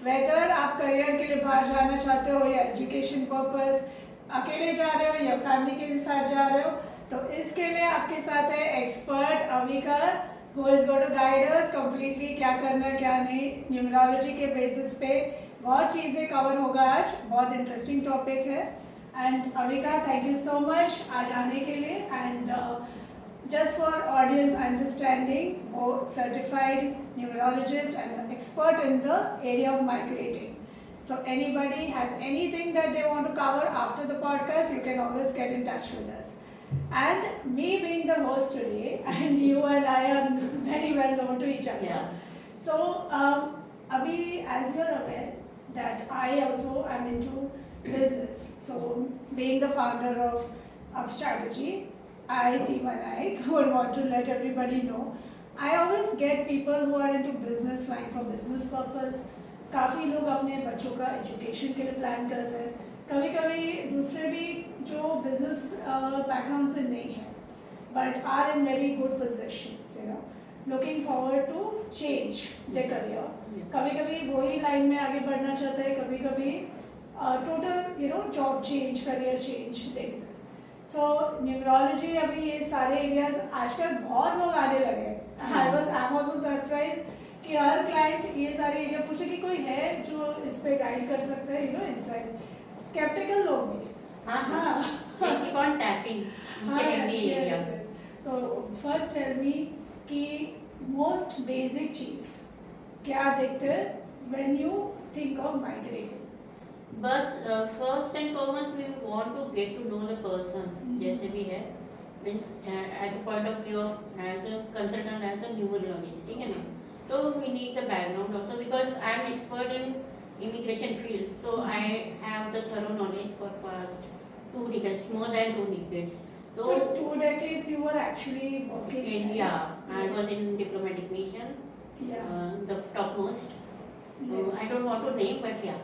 Weather आप career के लिए बाहर जाना चाहते हो या एजुकेशन पर्पस, अकेले जा रहे हो या फैमिली के साथ जा रहे हो, तो इसके लिए आपके साथ है expert Avika, who is going to guide us completely क्या करना है क्या नहीं। न्यूमरोलॉजी के बेसिस पे बहुत चीज़ें कवर होगा आज, बहुत इंटरेस्टिंग टॉपिक है। And Avika, thank you so much आज आने के लिए। And just for audience understanding, or certified numerologist and an expert in the area of migrating. So anybody has anything that they want to cover after the podcast, you can always get in touch with us. And me being the host today, and you and I are very well known to each other. Yeah. So Abhi, as you are aware that I also am into business. So being the founder of Up Strategy, I, Seema Naik, would want to let everybody know. I always get people who are into business, flying for business purpose. काफ़ी लोग अपने बच्चों का education के लिए plan कर रहे हैं। कभी कभी दूसरे भी जो बिजनेस बैकग्राउंड से नहीं है but are in very good positions, you know, looking forward to change the career. कभी कभी वही लाइन में आगे बढ़ना चाहते हैं, कभी कभी total you know job change, career change देखना। सो न्यूमरोलॉजी, अभी ये सारे एरियाज आजकल बहुत लोग आने लगे। आई वॉज ऑल्सो सरप्राइज कि हर क्लाइंट ये सारे एरिया पूछे कि कोई है जो इस पे गाइड कर सकता है, यू नो, इनसाइड स्केप्टिकल लोग भी। They keep on tapping each and every area. So first tell me कि most basic चीज क्या देखते हैं when you think of migrating? But first and foremost, we want to get to know the person. जैसे भी है, means as a point of view of as a consultant, as a numerologist, ठीक है ना? So we need the background also because I am expert in immigration field, so I have the thorough knowledge for first 2 decades, more than 2 decades. So 2 decades you were actually working In, right? yeah, I was in diplomatic mission, Yeah. the topmost. Yes. I don't want to name, but yeah.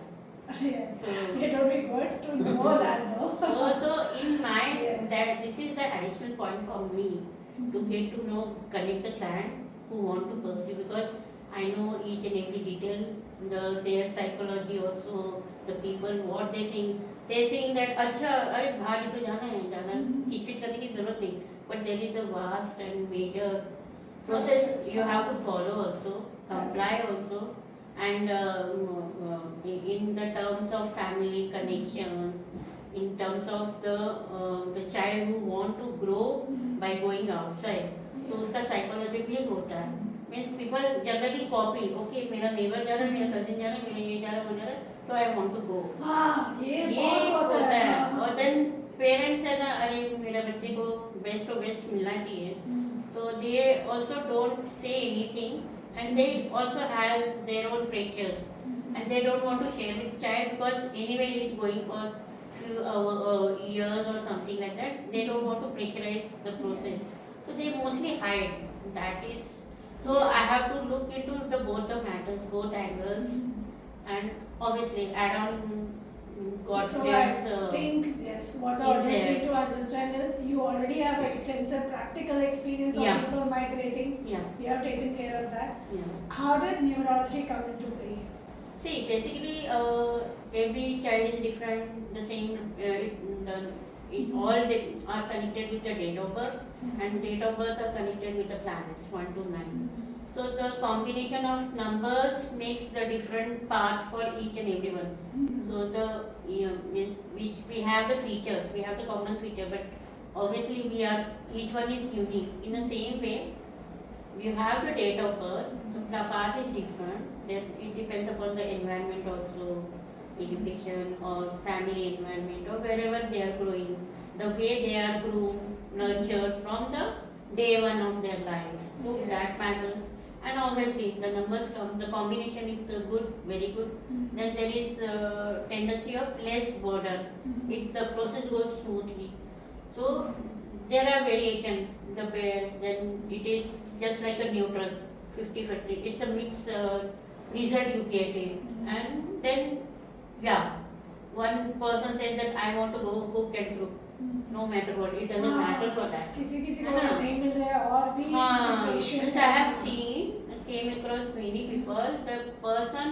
Yes. So It would be good to know that, no? so in my Yes. that this is the additional point for me to get to know, connect the client who want to pursue, because I know each and every detail, their psychology also, the people what they think that अच्छा अरे बाहर ही तो जाना है, खिचपिच करने की जरूरत नहीं, but there is a vast and major process you have to follow also, comply also, and in the terms of family connections, in terms of the child who want to grow by going outside, तो उसका psychology भी होता है। Means people generally copy, okay मेरा neighbour जा रहा है, मेरा कजिन जा रहा है, मेरा ये जा रहा है, वो जा रहा है, तो आई वांट टू गो। हाँ, ये बहुत होता है। हाँ। और देन पेरेंट्स है ना, अरे मेरा बच्चे को बेस्ट ऑफ बेस्ट मिलना चाहिए, तो they also don't say anything and they also have their own pressures and they don't want to share with child because anyway he is going for few years or something like that. They don't want to pressurize the process, so they mostly hide. That is, so I have to look into the both the matters, both angles, and obviously add on God's So grace. I think yes, what the is audience there. need to understand is you already have extensive practical experience of Yeah. people migrating. Yeah, You have taken care of that. yeah. How did numerology come into play? See, basically, every child is different. The same, it all they are connected with the date of birth, and date of birth are connected with the planets 1 to 9. So the combination of numbers makes the different path for each and everyone. So the means which we have the feature, we have the common feature, but obviously each one is unique. In the same way, you have the date of birth, the path is different. Then it depends upon the environment also, education or family environment or wherever they are growing, the way they are groomed, nurtured from the day one of their life. So Yes. that matters. And obviously the numbers come, the combination is good, very good. Then there is tendency of less border. The process goes smoothly. So there are variation, the pairs, then it is just like a neutral, 50-50. It's a mixed result you get it. And then, yeah, one person says that I want to go, who can do? No matter what, it doesn't matter for that. किसी किसी को है ना? नहीं मिल रहा है और भी हाँ, patient means I have seen, came across many people, the person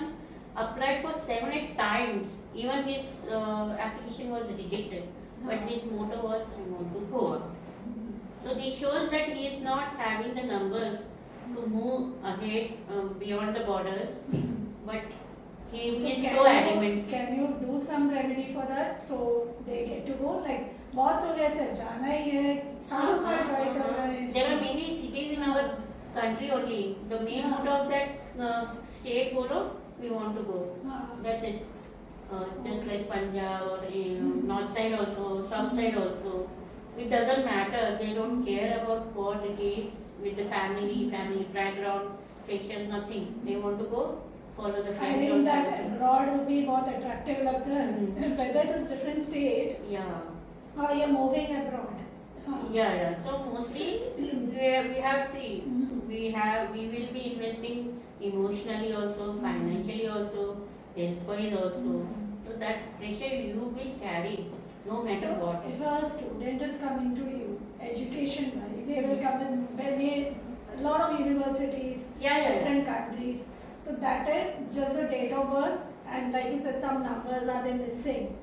applied for 7-8 times. Even his application was rejected, but his motto was, I want to Goa. So this shows that he is not having the numbers to move ahead beyond the borders, but he is so adamant. Can you do some remedy for that so they get to go? Like बहुत लोग ऐसे जाना ही है सालों से try कर रहे हैं. There are many cities in our country only. The main motto of that state bolo, we want to go. That's it. Just like Punjab or north side also, south side also. It doesn't matter. They don't care about what it is with the family background, fashion, nothing. They want to go follow the I friends. think also. that abroad would be बहुत attractive लगता है. Whether it is different state Yeah. or you're moving abroad. Yeah. So mostly we have we will be investing emotionally also, financially also, health-wise also. So that pressure you will carry no matter So what. if a student is coming to you, education-wise, they will come in maybe a lot of universities, Yeah. different countries. So that is just the date of birth and like you said, some numbers are they missing.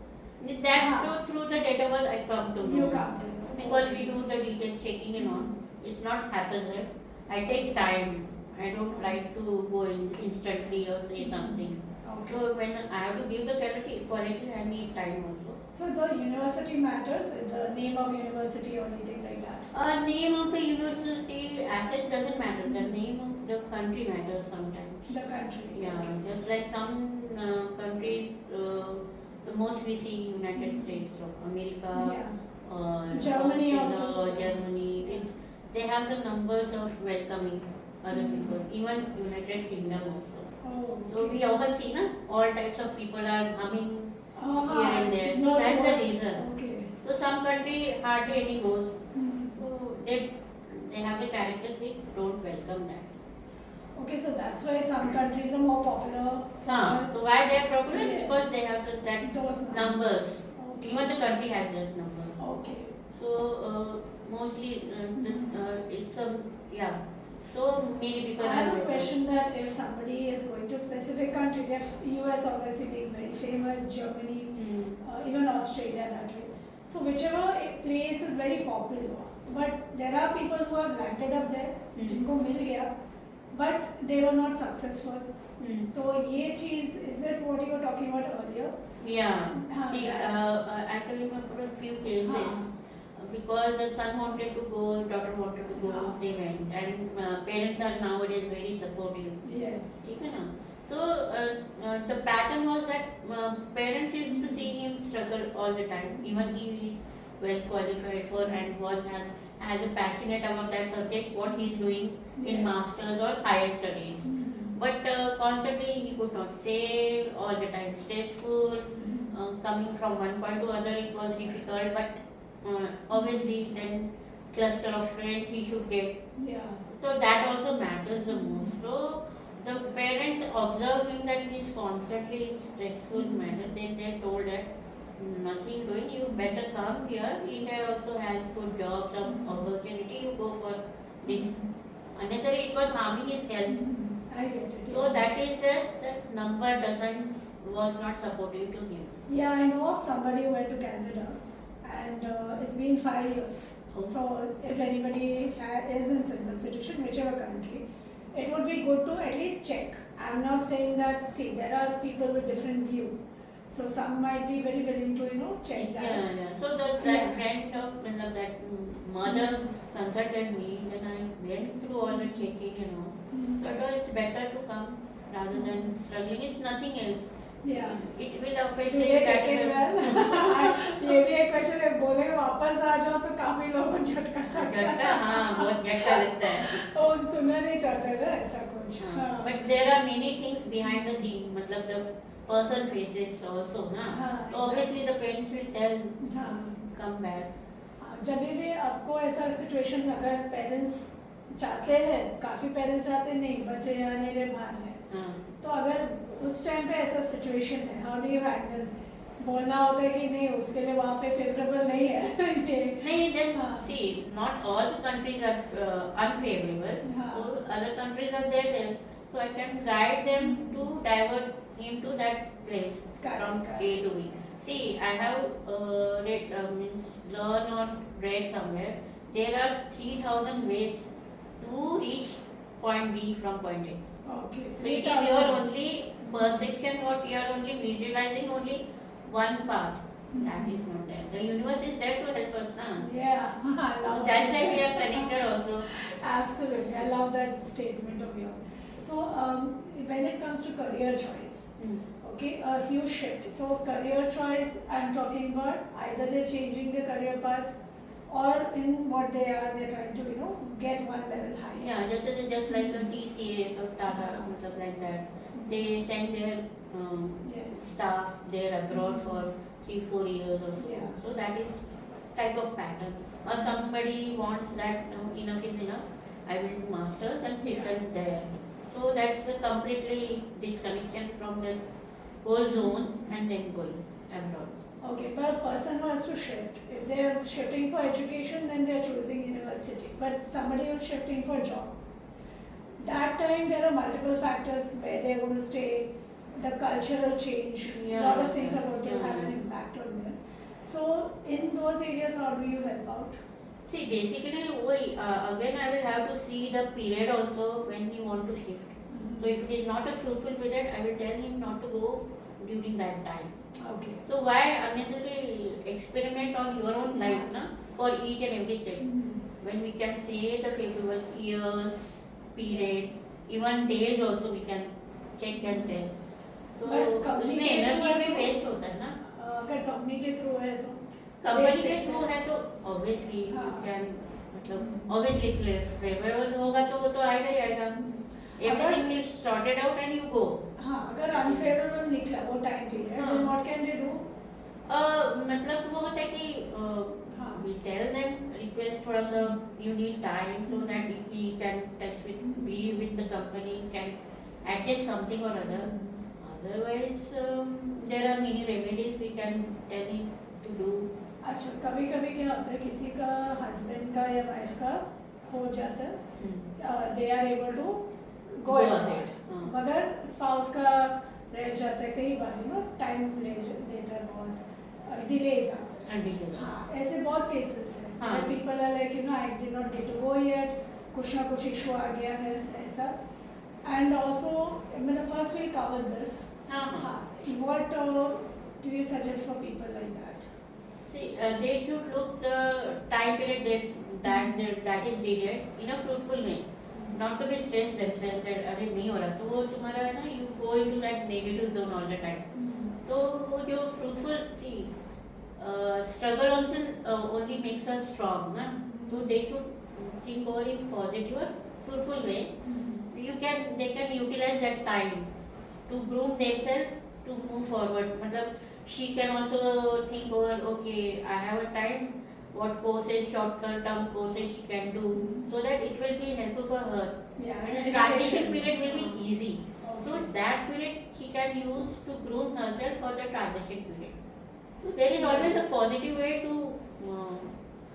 That through the data was I come to know. You come to know. Because we do the detail checking and all. It's not haphazard. I take time. I don't like to go in instantly or say something. Okay. So when I have to give the quality, I need time also. So the university matters, the name of university or anything like that. Name of the university asset doesn't matter. The name of the country matters sometimes. The country. Yeah, just like some countries, the most we see United States of America, Yeah. Germany Australia, also. Germany. They have the numbers of welcoming other people. Even United Kingdom also. Oh, So we often see all types of people are coming uh-huh. here and there. So No that's the divorce. reason. Okay. So some country hardly any goes. Hmm. So they have the characteristic, don't welcome that. Okay, so that's why some countries are more popular. So why they are popular? Yes. Because they have that Those numbers. Okay. Even the country has that number. Okay. So mostly it's a So many people I have a there. question that if somebody is going to a specific country, if US obviously being very famous, Germany, even Australia that way. So whichever place is very popular, but there are people who have landed up there, जिनको मिल गया, but they were not successful. तो ये चीज is it what you were talking about earlier? Yeah. See, that. I can remember a few cases. Because the son wanted to go, daughter wanted to go, they went. And parents are nowadays very supportive. Yes. ठीक है ना? So the pattern was that parents used to see him struggle all the time. Even he is well qualified for and was as a passionate about that subject, what he is doing in Yes. masters or higher studies. But constantly he could not say, all the time stressful. Coming from one point to other, it was difficult. But obviously then cluster of friends he should get. Yeah. So that also matters the most. So the parents observing that he is constantly in stressful matter, then they told that nothing doing, you better come here. India also has good jobs or opportunity, you go for this. Unnecessary, it was harming his health. I get it. So that is that number was not supportive to him. Yeah, I know of somebody who went to Canada and it's been 5 years. Oh. So if anybody is in similar situation, whichever country, it would be good to at least check. I'm not saying that, see, there are people with different view. So some might be very willing to, check that. Yeah. So that Yeah. friend of that mother consulted me, then I went through all the checking, So I thought it's better to come rather than struggling. It's nothing else. Yeah. It will affect Do they take it well? ये भी एक question है, बोले वापस आ जाओ तो काफी लोगों को झटका लगता है। झटका, हाँ, बहुत झटका लगता है। वो सुनना नहीं चाहते ना ऐसा कुछ। हाँ। But there are many things behind the scene. मतलब the person faces also ना. हाँ, So obviously the parents will tell, हाँ। come back. जब भी आपको ऐसा सिचुएशन अगर पेरेंट्स चाहते हैं, काफी पेरेंट्स चाहते नहीं बच्चे यहाँ नहीं रहे बाहर रहे, तो अगर उस टाइम पे ऐसा सिचुएशन है, हाउ डू यू हैंडल? बोलना होता है कि नहीं उसके लिए वहाँ पे फेवरेबल नहीं है ये नहीं, then हाँ. see, not all the countries are unfavorable. हाँ. So other countries are there. So I can guide them to divert him to that place Correct, from correct. A to B. See, I have read, means learn or read somewhere. There are 3,000 ways to reach point B from point A. Okay. So it is your 3,000. only perception, what you are only visualizing only one part. That is not there. The universe is there to help us now. Yeah, I love That's that. why we are connected also. Absolutely, I love that statement of yours. So, when it comes to career choice, Mm. okay, a huge shift. So, career choice, I'm talking about either they're changing their career path, or in what they are, they're trying to, get one level higher. Yeah, just like the TCS or Tata, matlab like that. They send their Yes. staff there abroad for 3-4 years or so. Yeah. So that is type of pattern. Or somebody wants that enough is enough. I will do masters and settle there. So that's a completely disconnection from the whole zone and then going abroad. Okay, but a person who has to shift, if they are shifting for education, then they are choosing university. But somebody who's shifting for job, that time there are multiple factors where they're going to stay, the cultural change, a lot of things are going to have an impact on them. So, in those areas, how do you help out? See, basically, again I will have to see the period also when you want to shift. So if it is not a fruitful period, I will tell him not to go during that time. Okay. So why unnecessarily experiment on your own life, na, for each and every step? When we can say the favorable years, period, even days also we can check and tell. तो But company उसमें के energy through भी है waste होता है ना. अगर company के थ्रू है तो कंपनी के थ्रू है तो ऑब्वियसली हाँ. कैन मतलब ऑब्वियसली फेवरेबल होगा तो वो तो आएगा ही आएगा. Everything will sorted out and you go. हाँ अगर अनफेवरेबल निकला वो टाइम पीरियड हाँ. then what can they do? मतलब वो होता है कि हाँ. we tell them request थोड़ा सा you need time so that we can touch with be with the company, can adjust something or other. Otherwise there are many remedies we can tell him to do. अच्छा कभी कभी क्या होता है किसी का हस्बैंड का या वाइफ का हो जाता है they are able to go ahead. हाँ. मगर स्पाउस का रह जाता है कई बार टाइम ले देता है बहुत डिलेज आता है. Until हाँ ऐसे बहुत केसेस हैं हाँ. People are like I did not get to go yet कुछ ना कुछ इशू आ गया है ऐसा एंड ऑल्सो मतलब फर्स्ट वील कवर दिस हाँ हाँ. हाँ what do you suggest for people like that? See, they should look the time period that is needed in a fruitful way, not to be stressed themselves that अरे नहीं हो रहा तो वो तुम्हारा है ना you go into that negative zone all the time. तो वो जो fruitful see struggle also only makes us strong ना. So they should think over in positive or fruitful way. They can utilize that time to groom themselves to move forward. मतलब she can also think over okay I have a time what courses short term courses she can do so that it will be helpful for her and the transition period will be easy. So that period she can use to groom herself for the transition period. So there is always a positive way to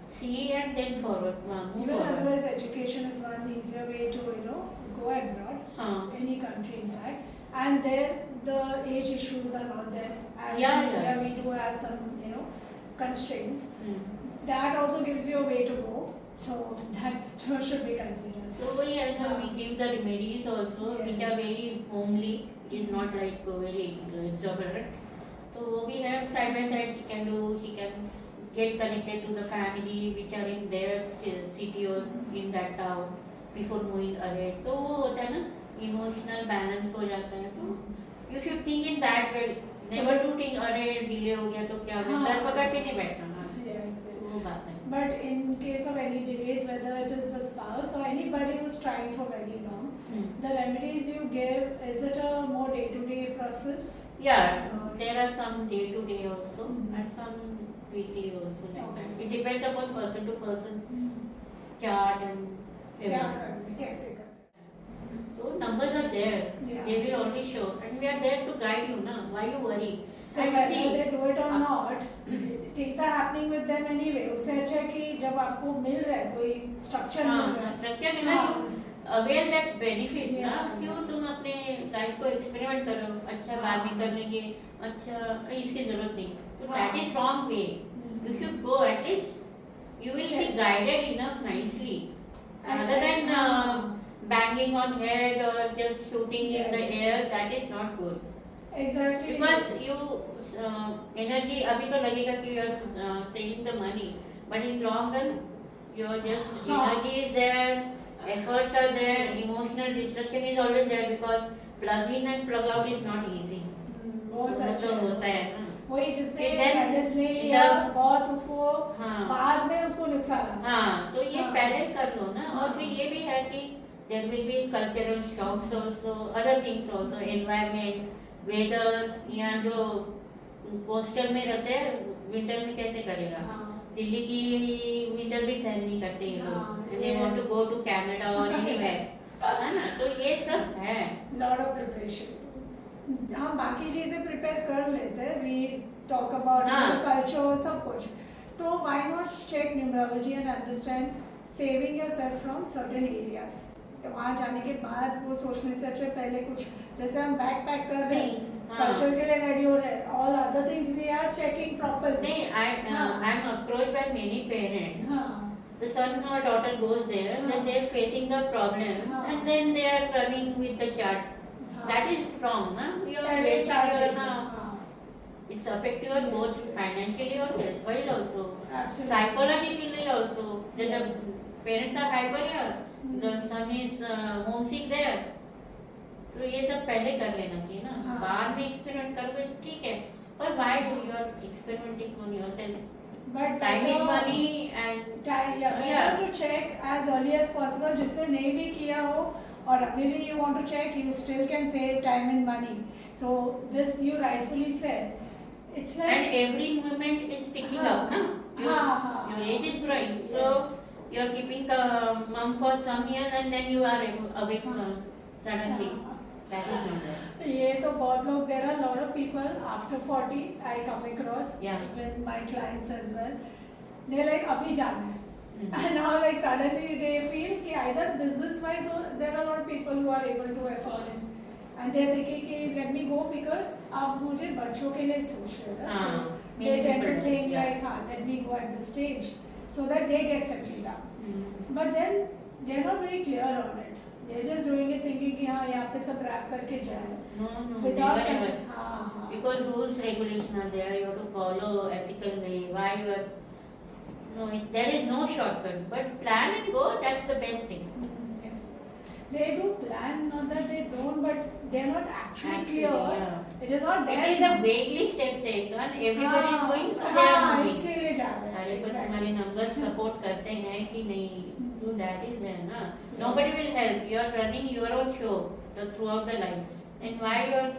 see and then forward move Even forward. otherwise, education is one easier way to go abroad, any country in fact, and there the age issues are not there. As Yeah, in yeah. India, we do have some constraints. Mm. That also gives you a way to go, so that should be considered. So we give the remedies also which are Yes. very homely. It is not like very exorbitant. So वो भी है side by side she can do. She can get connected to the family which are in their city or in that town before moving ahead. तो वो होता है ना emotional balance हो जाता है. तो you should think in that way. Never to think अरे delay हो गया तो क्या हो गया. सर पकड़ के नहीं बैठना. Yes. वो बात है. But in case of any delays, whether it is the spouse or anybody who's trying for very long, the remedies you give, is it a more day-to-day process? Yeah, there are some day to day also and some weekly also like Okay. that. It depends upon person to person chart and क्या everything. करना है, कैसे करना So numbers are there. Yeah. They will always show and we are there to guide you na. Why you worry? So And whether see, they do it or not, things are happening with them anyway. उससे अच्छा है कि जब आपको मिल रहा है कोई structure मिल रहा हाँ है. structure मिला हाँ. अवेयर दैट बेनिफिट ना, Yeah, क्यों yeah. तुम अपने लाइफ को एक्सपेरिमेंट करो, अच्छा बाद में कर लेंगे, अच्छा इसकी जरूरत नहीं, तो that is wrong way. You should go, at least you will be Check. guided enough nicely, And rather then, than banging on head or just shooting in the Yes, air. yes. That is not good, Exactly. because you energy अभी तो लगेगा कि you are saving the money, but in long run your just हाँ. energy is there, efforts are there, emotional destruction is always there, because plug in and plug out is not easy. बहुत वो सच तो है. होता है ना. वही जिसने Then गाइडेंस ले लिया the- बहुत उसको हाँ. बाद में उसको नुकसान आता है. हाँ, तो ये हाँ. पहले कर लो ना. हाँ. और फिर ये भी है कि there will be cultural shocks also, other things also, environment, weather. यहाँ जो कोस्टल में रहते हैं विंटर में कैसे करेगा. हाँ. दिल्ली की विंटर भी सहन नहीं करते ये लोग, हाँ, and they ये- want to go to Canada or anywhere. है ना, तो ये सब है. Lot of preparation. हम बाकी चीजें प्रिपेयर कर लेते हैं. वी टॉक अबाउट हाँ. कल्चर सब कुछ. तो why not check numerology and understand saving yourself from certain areas. तो वहाँ जाने के बाद वो सोचने से अच्छा पहले कुछ जैसे हम बैग पैक कर रहे हैं, हाँ. कल्चर के लिए रेडी हो रहे हैं, all other things we are checking properly. नहीं, I am approached by many parents. हाँ. The son or daughter goes there, हाँ. then they are facing the problem, हाँ. and then they are running with the chart. That is wrong, na? You are पहले wasting start your, करते हाँ. हैं. हाँ. It's affect your both financially or health-wise also, Absolutely. psychologically also. Then Yes. the parents are hyper here, the son is homesick there. तो ये सब पहले कर लेना चाहिए ना. हाँ. बाद में एक्सपेरिमेंट करोगे ठीक है, पर why you are experimenting on yourself? But Time is better- money and Time, yeah, better Yeah. to check as early as possible. जिसने नहीं भी किया हो और अभी भी you want to check, you still can save time and money. So this you rightfully said. It's like and every moment is ticking हाँ. up, na? Your age is growing, so Yes. you are keeping mum for some years and then you are awake हाँ. suddenly. हाँ. That is not there. ये तो बहुत लोग, there are a lot of people after 40 I come across Yeah. with my clients as well. They're like अभी जाना है. Mhm. And now like suddenly they feel कि either business wise or there are a lot of people who are able to afford it. And they're thinking कि let me go because अब मुझे बच्चों के लिए सोच रहे हैं. हाँ, So many they tend to people do, think yeah. like हाँ let me go at this stage so that they get settled down. Mm. But then they're not very clear on it. They're just doing it thinking कि हाँ यहाँ पे सब rap करके जाए. No, no, Without never ever. हाँ हाँ. Because rules regulation are there, you have to follow ethical way. Why you are no, there is no shortcut. But plan and go. That's the best thing. Yes. They do plan, not that they don't, but they're not actually clear. yeah. It is not there. It is a vaguely step taken. Everybody is going, so they are हाँ, moving. इसके लिए जा रहे हैं. अरे पर Exactly. तुम्हारे numbers support करते हैं कि नहीं, तो दैट इज देयर ना. Nobody will help. You are running your own show throughout the life. And why your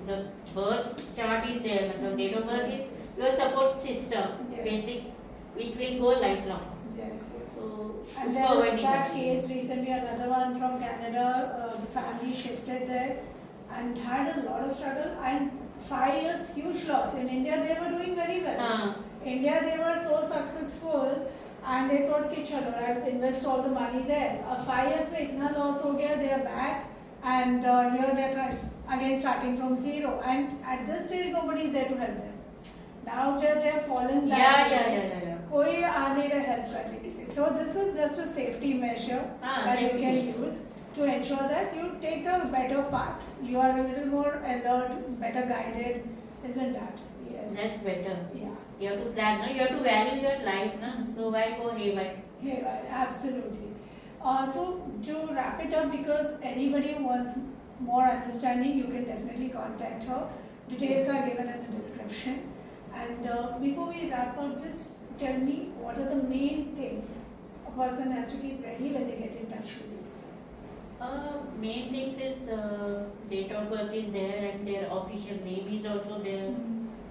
the birth chart is there, मतलब date of birth is your support system Yes. Basic which will go life long. Yes, yes. So And उसको there avoid was नहीं that करना. case recently, another one from Canada. The family shifted there and had a lot of struggle and 5 years huge loss. In India, they were doing very well. हाँ. India, they were so successful and they thought कि चलो I'll invest all the money there. 5 years में इतना loss हो गया, they are back and here they're again starting from zero. And at this stage, nobody is there to help them. Now they're fallen back. Yeah. कोई आ नहीं रहा help करने के लिए. So this is just a safety measure हाँ, that you safety can measure. use to ensure that you take a better path. You are a little more alert, better guided, isn't that? Yes. That's better. Yeah. You have to plan, no? You have to value your life, na? So why go haywire? Yeah, absolutely. So to wrap it up, because anybody who wants more understanding, you can definitely contact her. Details are given in the description. And before we wrap up, just tell me what are the main things a person has to keep ready when they get in touch with you. Main things is date of birth is there and their official name is also there.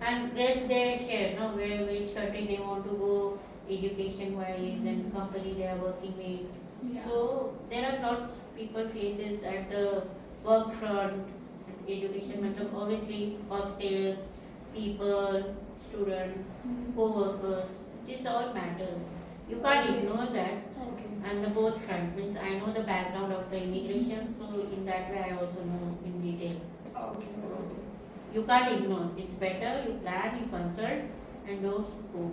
And rest they share, no, which country they want to go, education wise and company they are working with. Yeah. So there are lots people faces at the work front, education, matlab obviously hostels, people, student, co-workers, this all matters. You can't ignore that. Okay. And the both front means I know the background of the immigration, so in that way I also know in detail. Okay. You can't ignore. It's better you plan, you consult, and those go.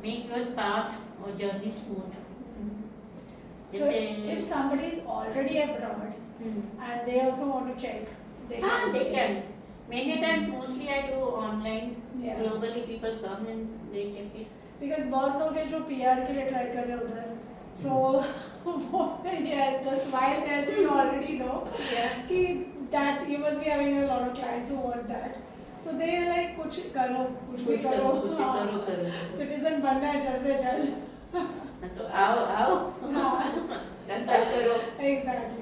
Make your path or journey smooth. So if somebody is already abroad and they also want to check, they can. They can. Many times, mostly I do online. Yeah. Globally, people come and they check it. Because बहुत लोग हैं जो PR के लिए try कर रहे हैं उधर. So yes, the smile as we already know. Yeah. कि that you must be having a lot of clients who want that. So they are like कुछ करो, कुछ भी करो. करो. Citizen बनना है जल्द से जल्द. तो आओ. कंसल्ट करो. Exactly.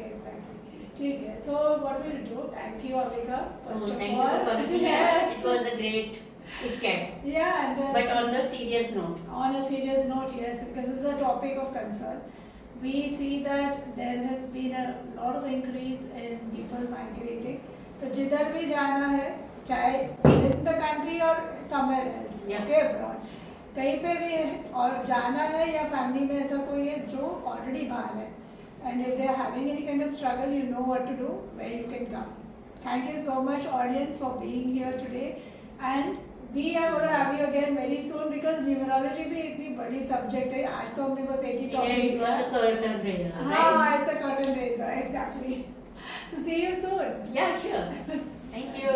ठीक है. So what we'll do? Thank you, Avika. First of Thank all. you for coming. Yes. It was a great weekend. Yeah, and But on the serious note. on a serious note, yes, because it's a topic of concern. We see that there has been a lot of increase in people migrating. तो जिधर भी जाना है, चाहे within the country or somewhere else, Yeah. okay, abroad, कहीं पे भी है और जाना है या फैमिली में ऐसा कोई है जो ऑलरेडी बाहर है, and if they are having any kind of struggle, you know what to do, where you can come. Thank you so much, audience, for being here today, and we are going to have you again very soon because numerology भी इतनी बड़ी subject है. आज तो हमने बस एक ही Yeah, topic it was a curtain raiser. हाँ, it's a curtain raiser, exactly. So see you soon. Yeah, sure. Thank you.